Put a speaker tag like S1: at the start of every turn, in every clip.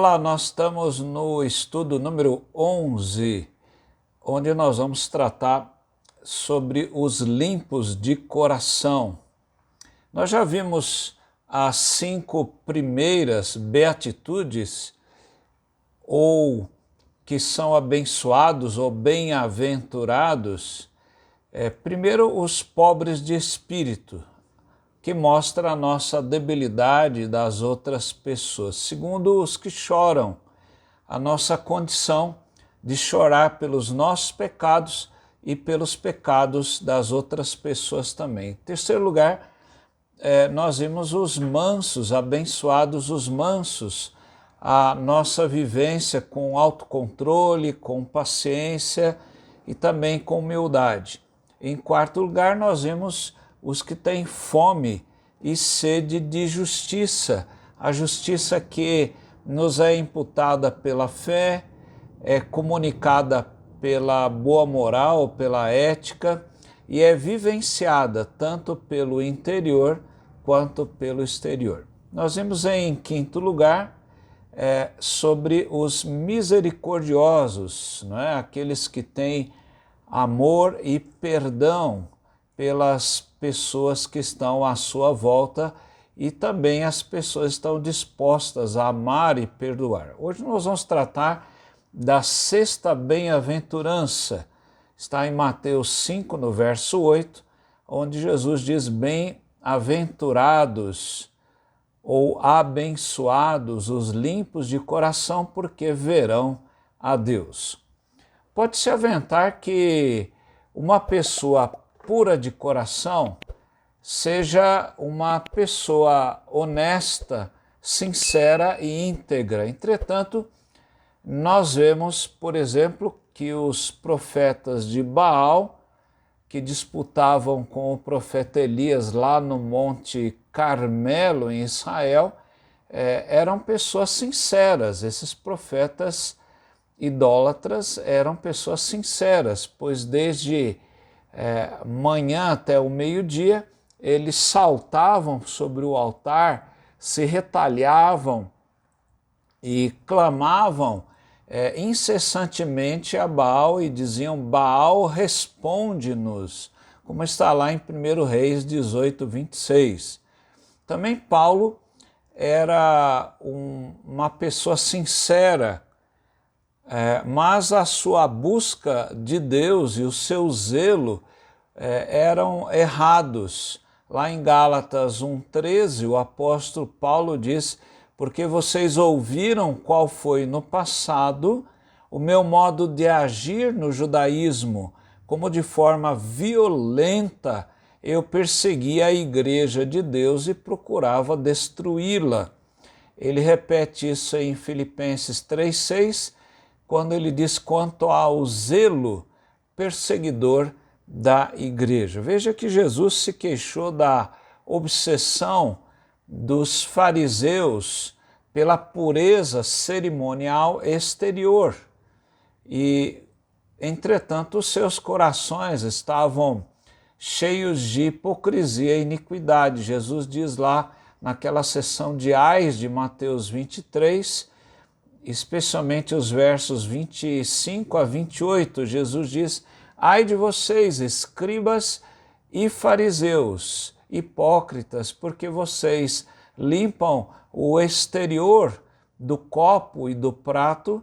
S1: Olá, nós estamos no estudo número 11, onde nós vamos tratar sobre os limpos de coração. Nós já vimos as 5 primeiras beatitudes, ou que são abençoados ou bem-aventurados. Primeiro, os pobres de espírito, que mostra a nossa debilidade das outras pessoas. Segundo, os que choram, a nossa condição de chorar pelos nossos pecados e pelos pecados das outras pessoas também. Em terceiro lugar, nós vimos os mansos, abençoados os mansos, a nossa vivência com autocontrole, com paciência e também com humildade. Em quarto lugar, nós vimos os que têm fome e sede de justiça, a justiça que nos é imputada pela fé, é comunicada pela boa moral, pela ética e é vivenciada tanto pelo interior quanto pelo exterior. Nós vimos em quinto lugar sobre os misericordiosos, não é? Aqueles que têm amor e perdão pelas pessoas que estão à sua volta e também as pessoas estão dispostas a amar e perdoar. Hoje nós vamos tratar da sexta bem-aventurança. Está em Mateus 5, no verso 8, onde Jesus diz: bem-aventurados ou abençoados os limpos de coração, porque verão a Deus. Pode-se aventar que uma pessoa pura de coração seja uma pessoa honesta, sincera e íntegra. Entretanto, nós vemos, por exemplo, que os profetas de Baal, que disputavam com o profeta Elias lá no Monte Carmelo, em Israel, eram pessoas sinceras. Esses profetas idólatras eram pessoas sinceras, pois desde manhã até o meio-dia, eles saltavam sobre o altar, se retalhavam e clamavam incessantemente a Baal e diziam: Baal, responde-nos, como está lá em 1 Reis 18, 26. Também Paulo era uma pessoa sincera, mas a sua busca de Deus e o seu zelo eram errados. Lá em Gálatas 1,13, o apóstolo Paulo diz: porque vocês ouviram qual foi no passado o meu modo de agir no judaísmo, como de forma violenta eu perseguia a igreja de Deus e procurava destruí-la. Ele repete isso em Filipenses 3,6, quando ele diz quanto ao zelo perseguidor da igreja. Veja que Jesus se queixou da obsessão dos fariseus pela pureza cerimonial exterior e, entretanto, os seus corações estavam cheios de hipocrisia e iniquidade. Jesus diz lá naquela sessão de ais de Mateus 23, especialmente os versos 25 a 28, Jesus diz: ai de vocês, escribas e fariseus, hipócritas, porque vocês limpam o exterior do copo e do prato,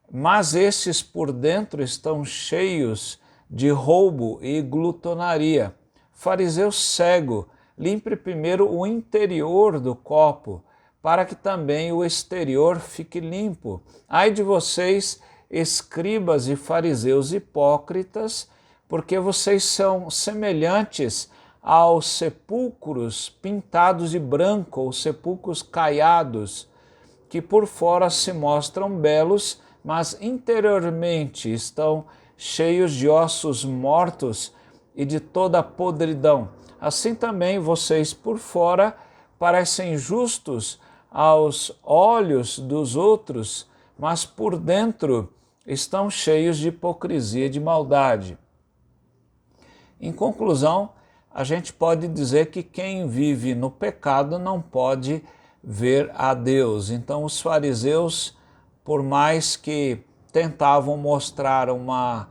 S1: mas estes por dentro estão cheios de roubo e glutonaria. Fariseu cego, limpe primeiro o interior do copo, para que também o exterior fique limpo. Ai de vocês, escribas e fariseus hipócritas, porque vocês são semelhantes aos sepulcros pintados de branco, ou sepulcros caiados, que por fora se mostram belos, mas interiormente estão cheios de ossos mortos e de toda a podridão. Assim também vocês por fora parecem justos aos olhos dos outros, mas por dentro estão cheios de hipocrisia e de maldade. Em conclusão, a gente pode dizer que quem vive no pecado não pode ver a Deus. Então os fariseus por mais que tentavam mostrar uma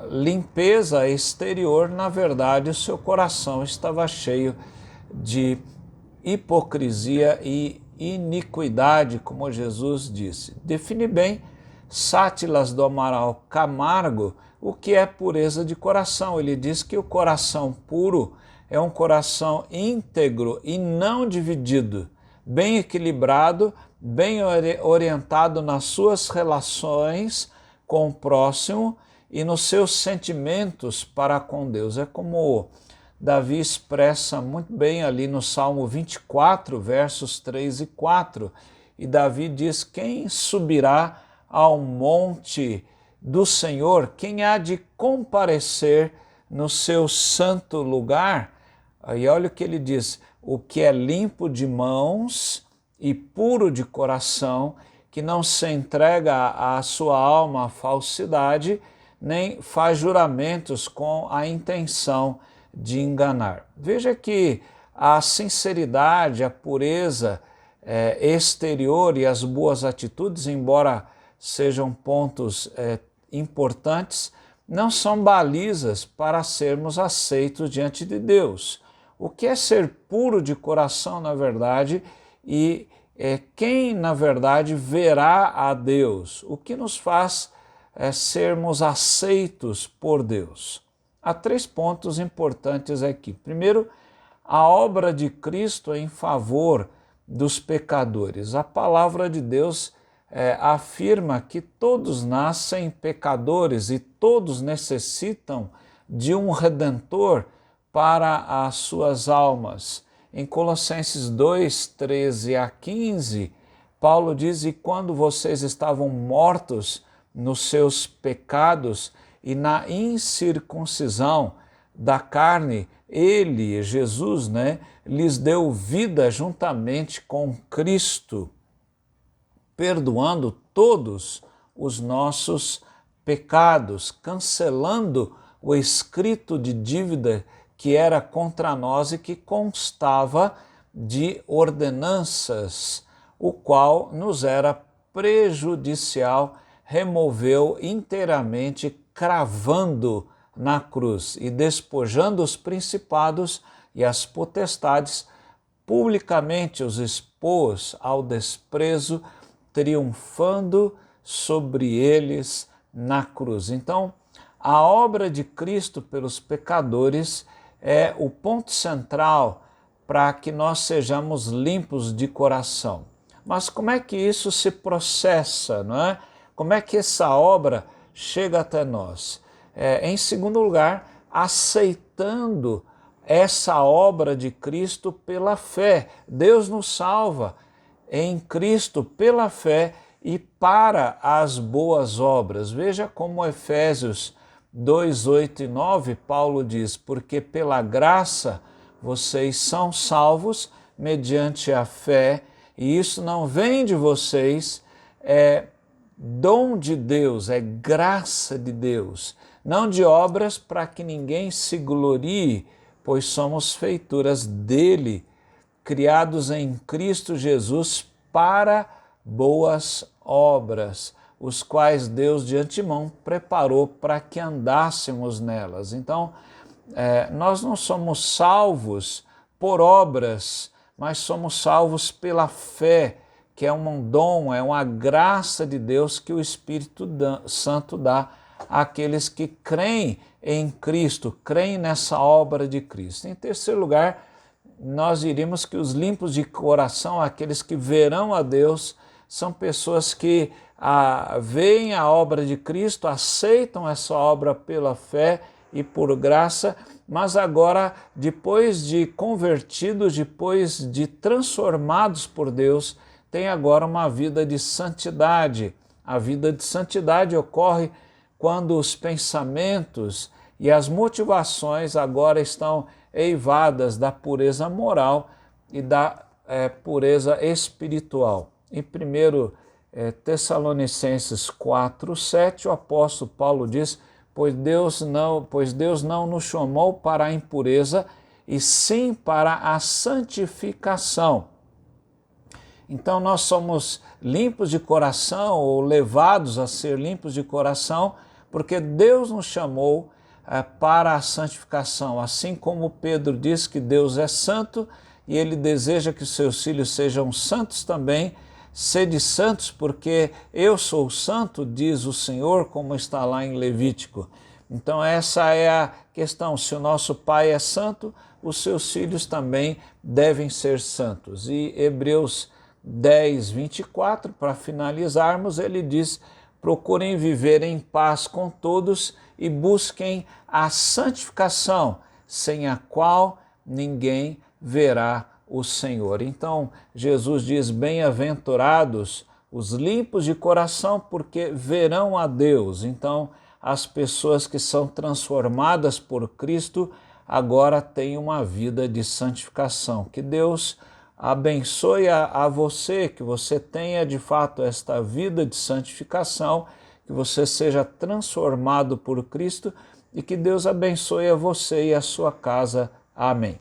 S1: limpeza exterior, na verdade o seu coração estava cheio de hipocrisia e iniquidade, como Jesus disse. Define bem Sátilas do Amaral Camargo o que é pureza de coração. Ele diz que o coração puro é um coração íntegro e não dividido, bem equilibrado, bem orientado nas suas relações com o próximo e nos seus sentimentos para com Deus. É como Davi expressa muito bem ali no Salmo 24, versos 3 e 4. E Davi diz: quem subirá ao monte do Senhor? Quem há de comparecer no seu santo lugar? Aí olha o que ele diz: o que é limpo de mãos e puro de coração, que não se entrega a sua alma à falsidade, nem faz juramentos com a intenção de enganar. Veja que a sinceridade, a pureza exterior e as boas atitudes, embora sejam pontos importantes, não são balizas para sermos aceitos diante de Deus. O que é ser puro de coração, na verdade, e quem, na verdade, verá a Deus? O que nos faz sermos aceitos por Deus? Há 3 pontos importantes aqui. Primeiro, a obra de Cristo em favor dos pecadores. A palavra de Deus afirma que todos nascem pecadores e todos necessitam de um Redentor para as suas almas. Em Colossenses 2, 13 a 15, Paulo diz: e quando vocês estavam mortos nos seus pecados e na incircuncisão da carne, ele, Jesus, lhes deu vida juntamente com Cristo, perdoando todos os nossos pecados, cancelando o escrito de dívida que era contra nós e que constava de ordenanças, o qual nos era prejudicial, removeu inteiramente, cravando na cruz e despojando os principados e as potestades, publicamente os expôs ao desprezo, triunfando sobre eles na cruz. Então, a obra de Cristo pelos pecadores é o ponto central para que nós sejamos limpos de coração. Mas como é que isso se processa, não é? Como é que essa obra chega até nós? Em segundo lugar, aceitando essa obra de Cristo pela fé. Deus nos salva em Cristo pela fé e para as boas obras. Veja como Efésios 2, 8 e 9, Paulo diz: porque pela graça vocês são salvos mediante a fé, e isso não vem de vocês, é dom de Deus, é graça de Deus, não de obras para que ninguém se glorie, pois somos feituras dele, criados em Cristo Jesus para boas obras, os quais Deus de antemão preparou para que andássemos nelas. Então, nós não somos salvos por obras, mas somos salvos pela fé, que é um dom, é uma graça de Deus que o Espírito Santo dá àqueles que creem em Cristo, creem nessa obra de Cristo. Em terceiro lugar, nós diríamos que os limpos de coração, aqueles que verão a Deus, são pessoas que veem a obra de Cristo, aceitam essa obra pela fé e por graça, mas agora, depois de convertidos, depois de transformados por Deus, tem agora uma vida de santidade. A vida de santidade ocorre quando os pensamentos e as motivações agora estão eivadas da pureza moral e da pureza espiritual. Em 1 Tessalonicenses 4, 7, o apóstolo Paulo diz: pois Deus não nos chamou para a impureza, e sim para a santificação. Então nós somos limpos de coração, ou levados a ser limpos de coração, porque Deus nos chamou para a santificação. Assim como Pedro diz que Deus é santo e ele deseja que os seus filhos sejam santos também, sede santos porque eu sou santo, diz o Senhor, como está lá em Levítico. Então essa é a questão, se o nosso Pai é santo, os seus filhos também devem ser santos. E Hebreus 10, 24, para finalizarmos, ele diz: procurem viver em paz com todos e busquem a santificação, sem a qual ninguém verá o Senhor. Então, Jesus diz: bem-aventurados os limpos de coração, porque verão a Deus. Então, as pessoas que são transformadas por Cristo agora têm uma vida de santificação. Que Deus abençoe a você, que você tenha de fato esta vida de santificação, que você seja transformado por Cristo e que Deus abençoe a você e a sua casa. Amém.